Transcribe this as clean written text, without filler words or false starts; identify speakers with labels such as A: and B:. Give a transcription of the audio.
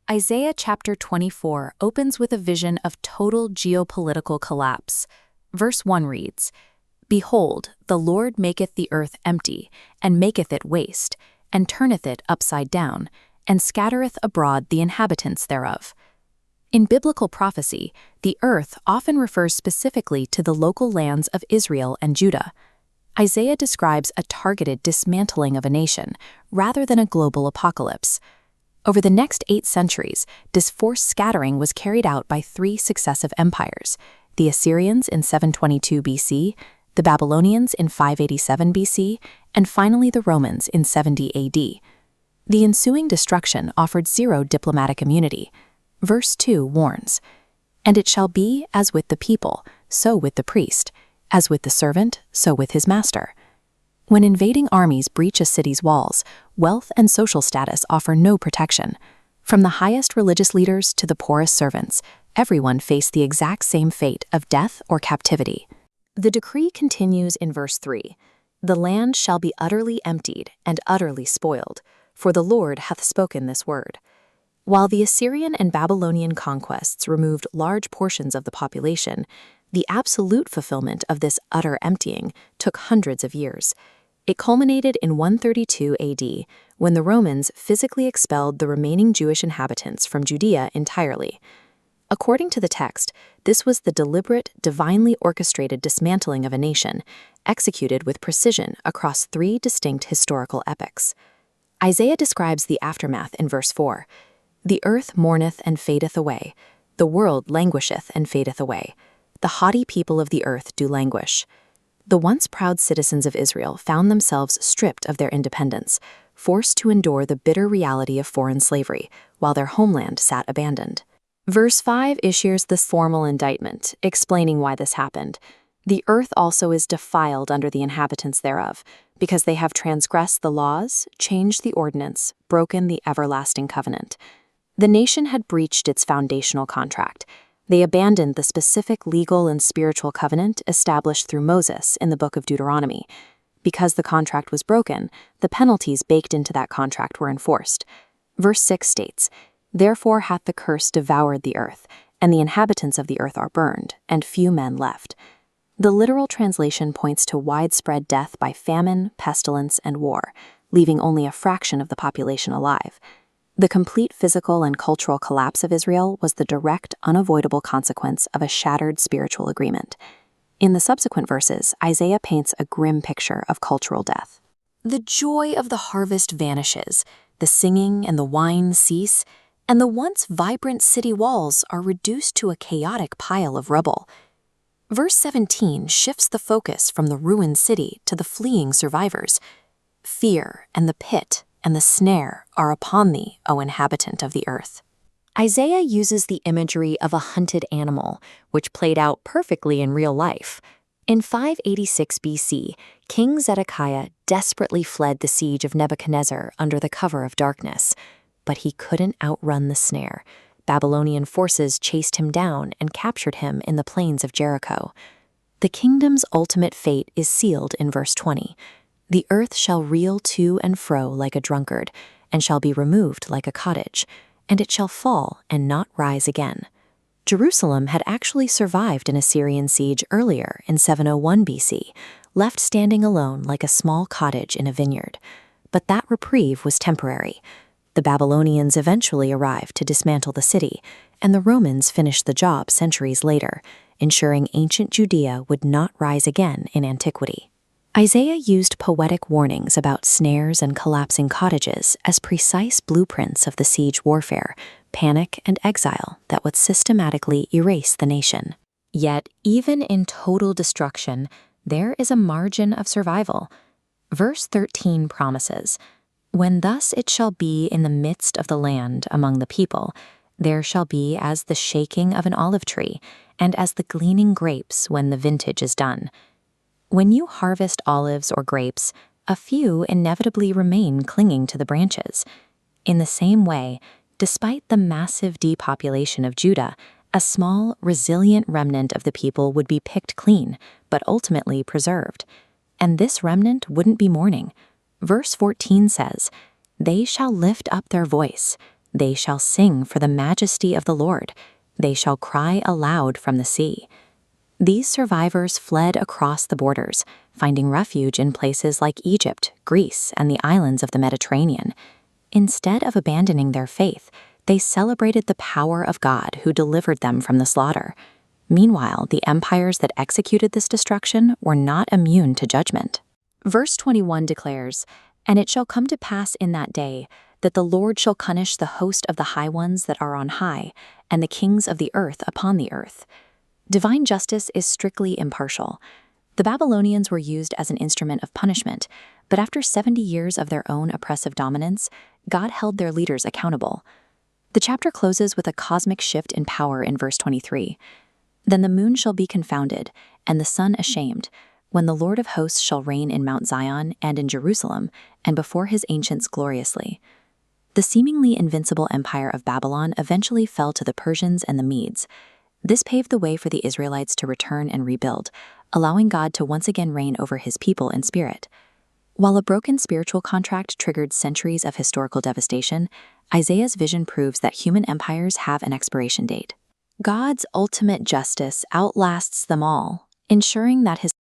A: Isaiah chapter 24 opens with a vision of total geopolitical collapse. Verse 1 reads, "Behold, the Lord maketh the earth empty, and maketh it waste, and turneth it upside down, and scattereth abroad the inhabitants thereof." In biblical prophecy, the earth often refers specifically to the local lands of Israel and Judah. Isaiah describes a targeted dismantling of a nation, rather than a global apocalypse. Over the next 8 centuries, this forced scattering was carried out by 3 successive empires: the Assyrians in 722 BC, the Babylonians in 587 BC, and finally the Romans in 70 AD. The ensuing destruction offered zero diplomatic immunity. Verse 2 warns, "And it shall be as with the people, so with the priest, as with the servant, so with his master." When invading armies breach a city's walls, wealth and social status offer no protection. From the highest religious leaders to the poorest servants, everyone faced the exact same fate of death or captivity. The decree continues in verse 3, "The land shall be utterly emptied and utterly spoiled, for the Lord hath spoken this word." While the Assyrian and Babylonian conquests removed large portions of the population, the absolute fulfillment of this utter emptying took hundreds of years. It culminated in 132 AD, when the Romans physically expelled the remaining Jewish inhabitants from Judea entirely. According to the text, this was the deliberate, divinely orchestrated dismantling of a nation, executed with precision across 3 distinct historical epochs. Isaiah describes the aftermath in verse 4. "The earth mourneth and fadeth away, the world languisheth and fadeth away. The haughty people of the earth do languish." The once proud citizens of Israel found themselves stripped of their independence, forced to endure the bitter reality of foreign slavery, while their homeland sat abandoned. Verse 5 issues this formal indictment, explaining why this happened. "The earth also is defiled under the inhabitants thereof, because they have transgressed the laws, changed the ordinance, broken the everlasting covenant." The nation had breached its foundational contract. They abandoned the specific legal and spiritual covenant established through Moses in the book of Deuteronomy. Because the contract was broken, the penalties baked into that contract were enforced. Verse 6 states, "Therefore hath the curse devoured the earth, and the inhabitants of the earth are burned, and few men left." The literal translation points to widespread death by famine, pestilence, and war, leaving only a fraction of the population alive. The complete physical and cultural collapse of Israel was the direct, unavoidable consequence of a shattered spiritual agreement. In the subsequent verses, Isaiah paints a grim picture of cultural death. The joy of the harvest vanishes, the singing and the wine cease, and the once vibrant city walls are reduced to a chaotic pile of rubble. Verse 17 shifts the focus from the ruined city to the fleeing survivors. "Fear and the pit and the snare are upon thee, O inhabitant of the earth." Isaiah uses the imagery of a hunted animal, which played out perfectly in real life. In 586 BC, King Zedekiah desperately fled the siege of Nebuchadnezzar under the cover of darkness. But he couldn't outrun the snare. Babylonian forces chased him down and captured him in the plains of Jericho. The kingdom's ultimate fate is sealed in verse 20. "The earth shall reel to and fro like a drunkard, and shall be removed like a cottage, and it shall fall and not rise again." Jerusalem had actually survived an Assyrian siege earlier in 701 BC, left standing alone like a small cottage in a vineyard. But that reprieve was temporary. The Babylonians eventually arrived to dismantle the city, and the Romans finished the job centuries later, ensuring ancient Judea would not rise again in antiquity. Isaiah used poetic warnings about snares and collapsing cottages as precise blueprints of the siege warfare, panic, and exile that would systematically erase the nation. Yet, even in total destruction, there is a margin of survival. Verse 13 promises, "When thus it shall be in the midst of the land among the people, there shall be as the shaking of an olive tree, and as the gleaning grapes when the vintage is done." When you harvest olives or grapes, a few inevitably remain clinging to the branches. In the same way, despite the massive depopulation of Judah, a small, resilient remnant of the people would be picked clean, but ultimately preserved. And this remnant wouldn't be mourning. Verse 14 says, "They shall lift up their voice. They shall sing for the majesty of the Lord. They shall cry aloud from the sea. These survivors fled across the borders, finding refuge in places like Egypt, Greece, and the islands of the Mediterranean. Instead of abandoning their faith, they celebrated the power of God who delivered them from the slaughter. Meanwhile, the empires that executed this destruction were not immune to judgment. Verse 21 declares, "And it shall come to pass in that day that the Lord shall punish the host of the high ones that are on high, and the kings of the earth upon the earth." Divine justice is strictly impartial. The Babylonians were used as an instrument of punishment, but after 70 years of their own oppressive dominance, God held their leaders accountable. The chapter closes with a cosmic shift in power in verse 23. "Then the moon shall be confounded, and the sun ashamed, when the Lord of hosts shall reign in Mount Zion and in Jerusalem, and before his ancients gloriously." The seemingly invincible empire of Babylon eventually fell to the Persians and the Medes. This paved the way for the Israelites to return and rebuild, allowing God to once again reign over his people in spirit. While a broken spiritual contract triggered centuries of historical devastation, Isaiah's vision proves that human empires have an expiration date. God's ultimate justice outlasts them all, ensuring that his